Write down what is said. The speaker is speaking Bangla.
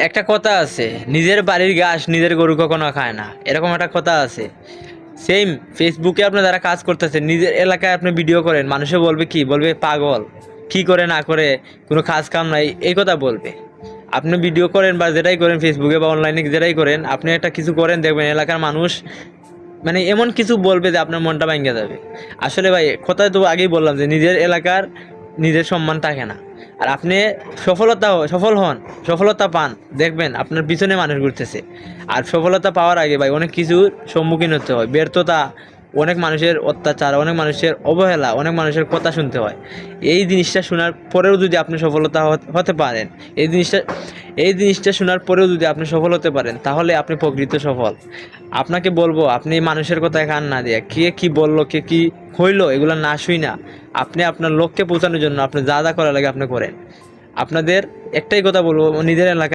একটা কথা আছে, নিজের বাড়ির ঘাস নিজের গরু কখনো খায় না, এরকম একটা কথা আছে। সেম ফেসবুকে আপনি যারা কাজ করতেছেন, নিজের এলাকায় আপনি ভিডিও করেন, মানুষে বলবে কি, বলবে পাগল, কি করে না করে, কোনো কাজ কাম নাই, এই কথা বলবে। আপনি ভিডিও করেন বা যেটাই করেন ফেসবুকে বা অনলাইনে যেটাই করেন, আপনি একটা কিছু করেন, দেখবেন এলাকার মানুষ মানে এমন কিছু বলবে যে আপনার মনটা ভাঙে যাবে। আসলে ভাই কথা তো আগেই বললাম যে নিজের এলাকার নিজের সম্মান থাকে না। আর আপনি সফল হন, সফলতা পান, দেখবেন আপনার পিছনে মানুষ ঘুরতেছে। আর সফলতা পাওয়ার আগে ভাই অনেক কিছুর সম্মুখীন হতে হয়, ব্যর্থতা, অনেক মানুষের অত্যাচার, অনেক মানুষের অবহেলা, অনেক মানুষের কথা শুনতে হয়। এই জিনিসটা শোনার পরেও যদি আপনি সফলতা হতে পারেন, এই জিনিসটা এই জিনিসটা শোনার পরেও যদি আপনি সফল হতে পারেন, তাহলে আপনি প্রকৃত সফল। আপনাকে বলবো, আপনি মানুষের কথায় কান না দিয়ে, কে কি বললো, কে কি হইলো, এগুলো না শুই না, আপনি আপনার লক্ষ্যে পৌঁছানোর জন্য আপনি যা যা করা লাগে আপনি করেন। আপনাদের একটাই কথা বলবো, নিজের এলাকায়